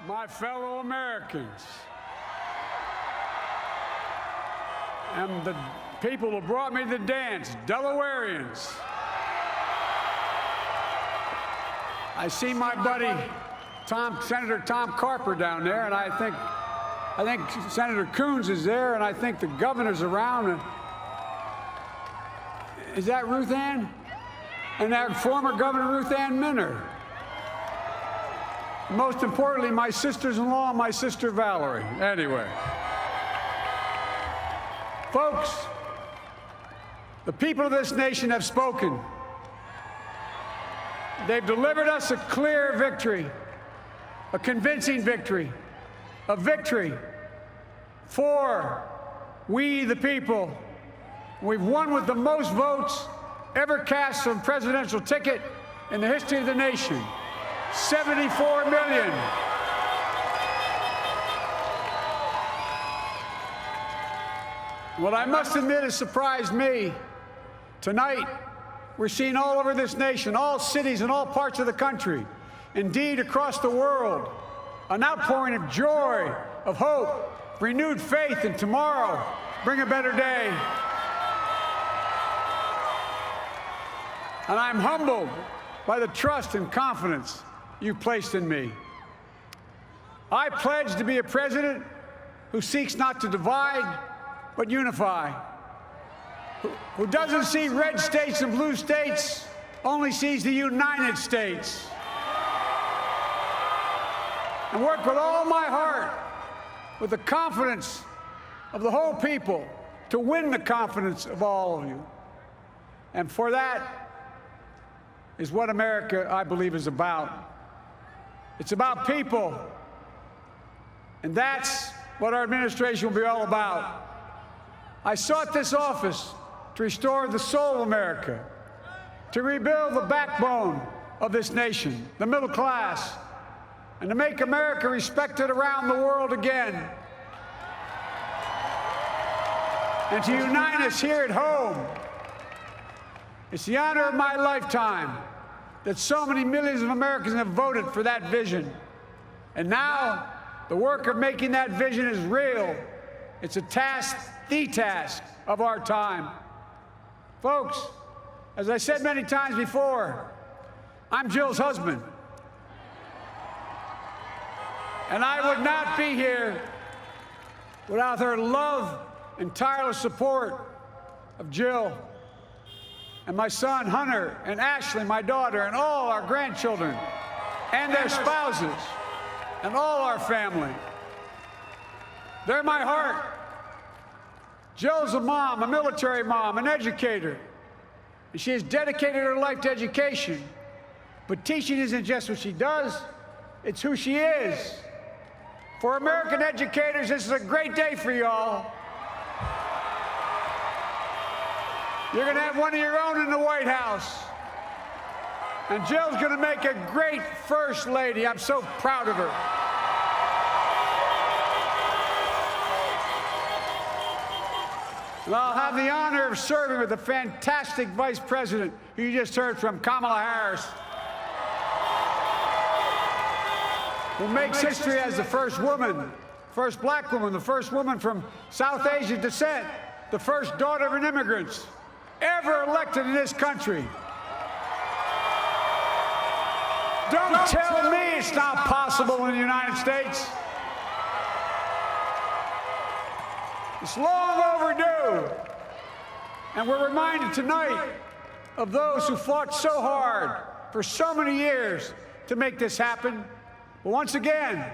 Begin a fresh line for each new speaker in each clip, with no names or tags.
My fellow Americans, and the people who brought me to the dance, Delawareans. I see my buddy Senator Tom Carper down there, and I think Senator Coons is there, and I think the governor's around. And is that Ruth Ann? And that former Governor Ruth Ann Minner. Most importantly, my sisters-in-law and my sister Valerie. Anyway. Folks, the people of this nation have spoken. They've delivered us a clear victory, a convincing victory, a victory for we the people. We've won with the most votes ever cast for a presidential ticket in the history of the nation. 74 million. What I must admit has surprised me. Tonight, we're seeing all over this nation, all cities and all parts of the country, indeed across the world, an outpouring of joy, of hope, renewed faith in tomorrow, bring a better day. And I'm humbled by the trust and confidence you've placed in me. I pledge to be a president who seeks not to divide, but unify, who doesn't see red states and blue states, only sees the United States. And work with all my heart, with the confidence of the whole people, to win the confidence of all of you. And for that is what America, I believe, is about. It's about people. And that's what our administration will be all about. I sought this office to restore the soul of America, to rebuild the backbone of this nation, the middle class, and to make America respected around the world again, and to unite us here at home. It's the honor of my lifetime that so many millions of Americans have voted for that vision. And now, the work of making that vision is real. It's a task, the task of our time. Folks, as I said many times before, I'm Jill's husband. And I would not be here without her love and tireless support of Jill and my son Hunter and Ashley, my daughter, and all our grandchildren and their spouses and all our family. They're my heart. Jill's a mom, a military mom, an educator. And she has dedicated her life to education. But teaching isn't just what she does, it's who she is. For American educators, this is a great day for y'all. You're going to have one of your own in the White House. And Jill's going to make a great First Lady. I'm so proud of her. And I'll have the honor of serving with the fantastic Vice President who you just heard from, Kamala Harris, who makes history as the first woman, first black woman, the first woman from South Asian descent, the first daughter of an immigrant ever elected in this country. Don't tell me it's not possible in the United States. It's long overdue. And we're reminded tonight of those who fought so hard for so many years to make this happen. But once again,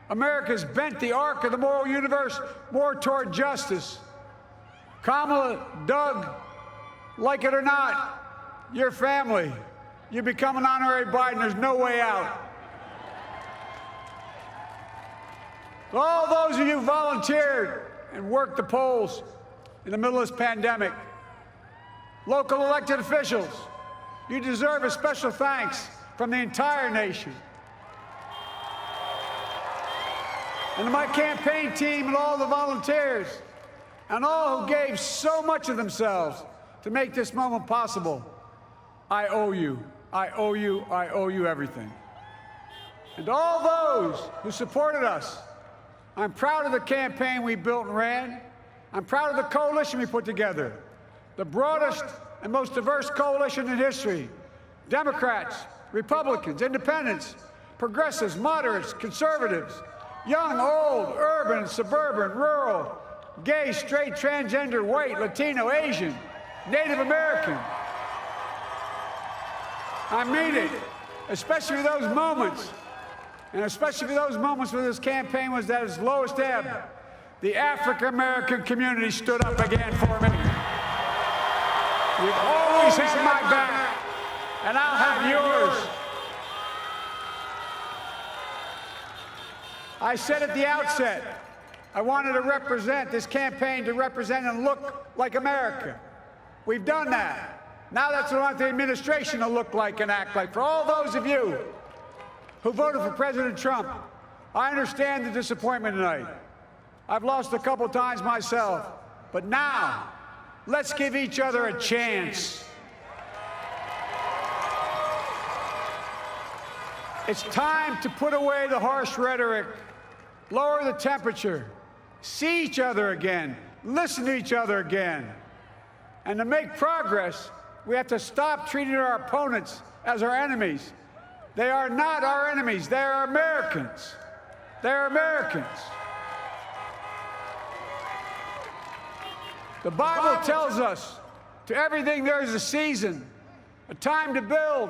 America's bent the arc of the moral universe more toward justice. Kamala, Doug, like it or not, your family, you become an honorary Biden, there's no way out. All those of you who volunteered and worked the polls in the middle of this pandemic, local elected officials, you deserve a special thanks from the entire nation. And to my campaign team and all the volunteers, and all who gave so much of themselves to make this moment possible, I owe you. I owe you. I owe you everything. And to all those who supported us, I'm proud of the campaign we built and ran. I'm proud of the coalition we put together, the broadest and most diverse coalition in history. Democrats, Republicans, independents, progressives, moderates, conservatives, young, old, urban, suburban, rural, gay, straight, transgender, white, Latino, Asian, Native American. I mean it, especially those moments, and especially for those moments when this campaign was at its lowest ebb. The African-American community stood up again for me. You've always had my back, and I'll have yours. I said at the outset, I wanted to represent this campaign to represent and look like America. We've done that. Now that's what I want the administration to look like and act like. For all those of you who voted for President Trump, I understand the disappointment tonight. I've lost a couple times myself, but now let's give each other a chance. It's time to put away the harsh rhetoric, lower the temperature, see each other again, listen to each other again. And to make progress, we have to stop treating our opponents as our enemies. They are not our enemies. They are Americans. They're Americans. The Bible tells us, to everything there is a season, a time to build,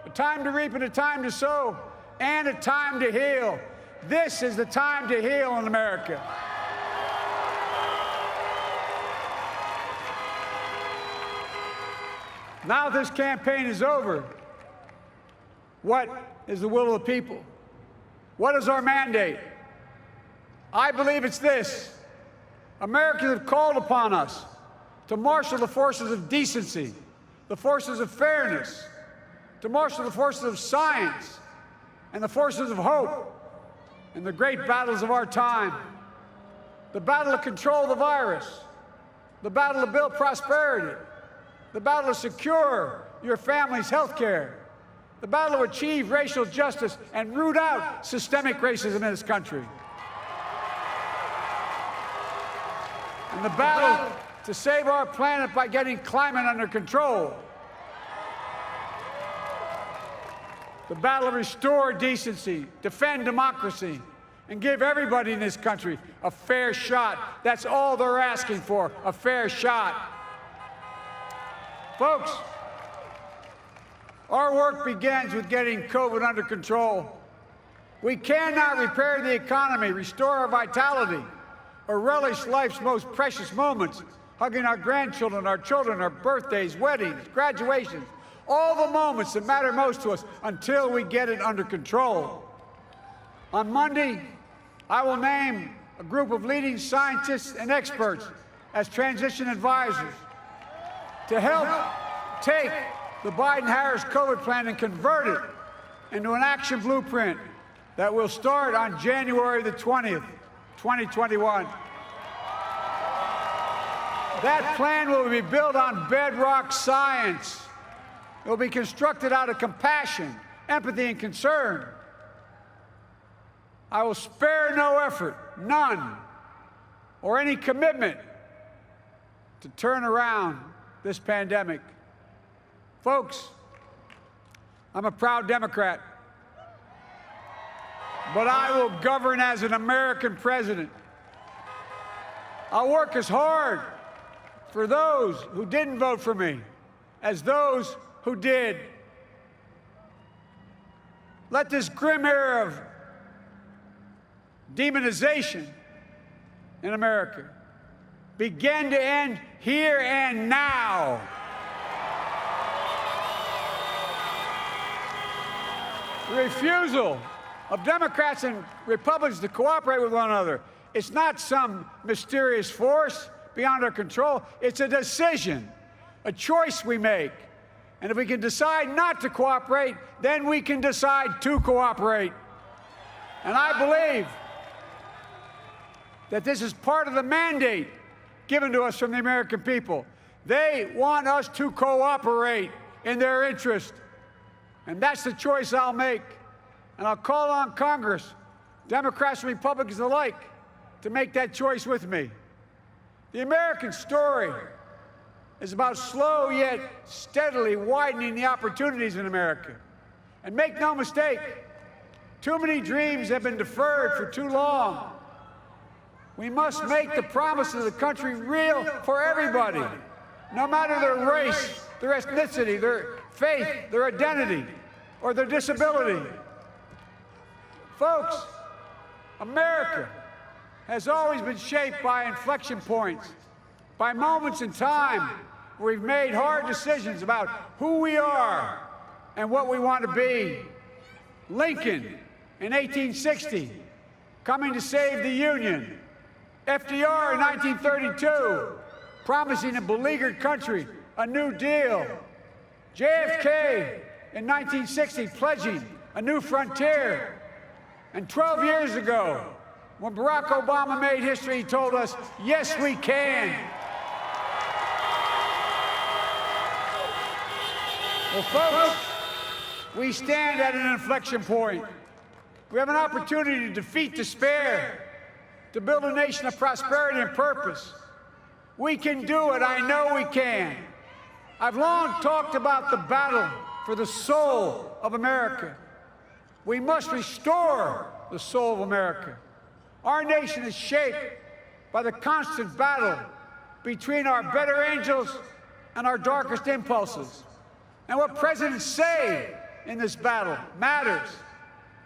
a time to reap and a time to sow, and a time to heal. This is the time to heal in America. Now this campaign is over. What is the will of the people? What is our mandate? I believe it's this. Americans have called upon us to marshal the forces of decency, the forces of fairness, to marshal the forces of science and the forces of hope in the great battles of our time. The battle to control the virus, the battle to build prosperity, the battle to secure your family's health care, the battle to achieve racial justice and root out systemic racism in this country, and the battle to save our planet by getting climate under control, the battle to restore decency, defend democracy, and give everybody in this country a fair shot. That's all they're asking for, a fair shot. Folks, our work begins with getting COVID under control. We cannot repair the economy, restore our vitality, or relish life's most precious moments, hugging our grandchildren, our children, our birthdays, weddings, graduations, all the moments that matter most to us until we get it under control. On Monday, I will name a group of leading scientists and experts as transition advisors to help take the Biden-Harris COVID plan and convert it into an action blueprint that will start on January the 20th, 2021. That plan will be built on bedrock science. It will be constructed out of compassion, empathy, and concern. I will spare no effort, none, or any commitment to turn around this pandemic. Folks, I'm a proud Democrat, but I will govern as an American president. I'll work as hard for those who didn't vote for me as those who did. Let this grim era of demonization in America begin to end here and now. The refusal of Democrats and Republicans to cooperate with one another, it's not some mysterious force beyond our control. It's a decision, a choice we make. And if we can decide not to cooperate, then we can decide to cooperate. And I believe that this is part of the mandate given to us from the American people. They want us to cooperate in their interest. And that's the choice I'll make. And I'll call on Congress, Democrats and Republicans alike, to make that choice with me. The American story is about slow yet steadily widening the opportunities in America. And make no mistake, too many dreams have been deferred for too long. We must make the promises of the country real for everybody, no matter their race, their ethnicity, their faith, their identity, or their disability. Folks, America has always been shaped by inflection points, by moments in time where we've made hard decisions about who we are and what we want to be. Lincoln in 1860, coming to save the Union. FDR in 1932, promising a beleaguered country a new deal. JFK in 1960, pledging a new frontier. And 12 years ago, when Barack Obama made history, he told us, yes, we can. Well, folks, we stand at an inflection point. We have an opportunity to defeat despair, to build a nation of prosperity and purpose. We can do it. I know we can. I've long talked about the battle for the soul of America. We must restore the soul of America. Our nation is shaped by the constant battle between our better angels and our darkest impulses. And what presidents say in this battle matters.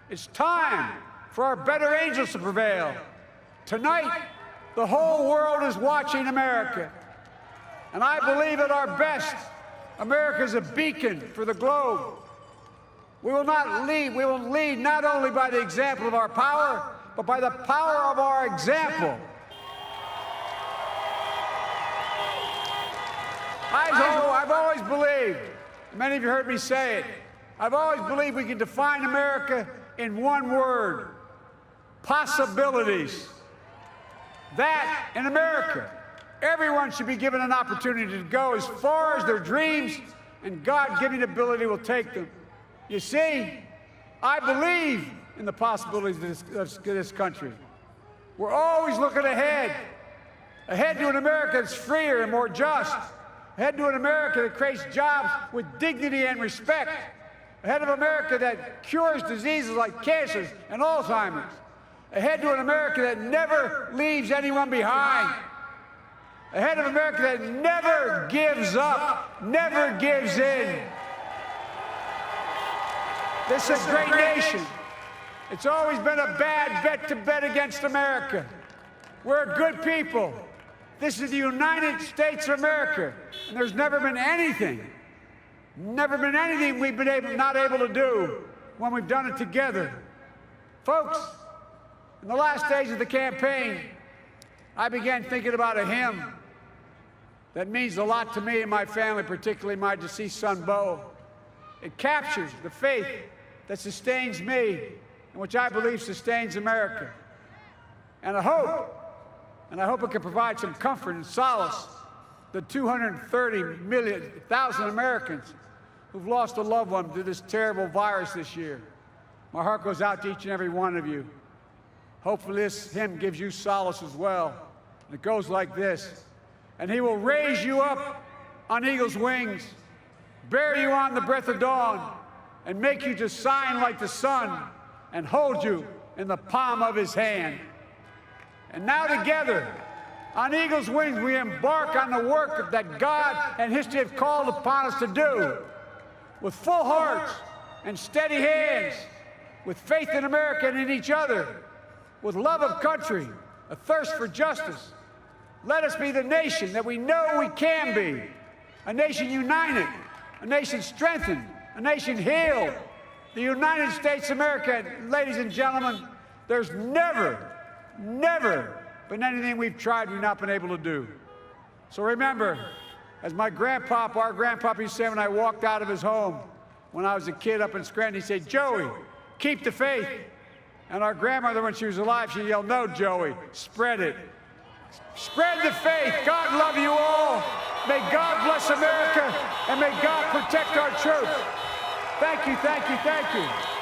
It's time for our better angels to prevail. Tonight, the whole world is watching America. And I believe at our best, America is a beacon for the globe. We will lead not only by the example of our power, but by the power of our example. I've always believed, many of you heard me say it, I've always believed we can define America in one word: possibilities. That, in America, everyone should be given an opportunity to go as far as their dreams and God-given ability will take them. You see, I believe in the possibilities of this country. We're always looking ahead to an America that's freer and more just, ahead to an America that creates jobs with dignity and respect, ahead of America that cures diseases like cancer and Alzheimer's, ahead to an America that never leaves anyone behind, ahead of America that never gives up, never gives in. This is a great nation. It's always been a bad bet to bet against America. We're a good people. This is the United States of America, and there's never been anything we've been not able to do when we've done it together. Folks, in the last days of the campaign, I began thinking about a hymn that means a lot to me and my family, particularly my deceased son, Bo. It captures the faith that sustains me and which I believe sustains America. And I hope it can provide some comfort and solace to 230,000 Americans who've lost a loved one to this terrible virus this year. My heart goes out to each and every one of you. Hopefully this hymn gives you solace as well. And it goes like this: and he will raise you up on eagle's wings, bear you on the breath of dawn, and make you to shine like the sun, and hold you in the palm of his hand. And now together, on eagle's wings, we embark on the work that God and history have called upon us to do, with full hearts and steady hands, with faith in America and in each other, with love of country, a thirst for justice. Let us be the nation that we know we can be, a nation united, a nation strengthened, a nation healed, the United States of America. Ladies and gentlemen, there's never been anything we've tried we've not been able to do. So remember, as our grandpapa used to say when I walked out of his home when I was a kid up in Scranton, he said, "Joey, keep the faith." And our grandmother, when she was alive, she yelled, "No, Joey, spread it. Spread the faith. God love you all. May God bless America, and may God protect our troops." Thank you, thank you, thank you.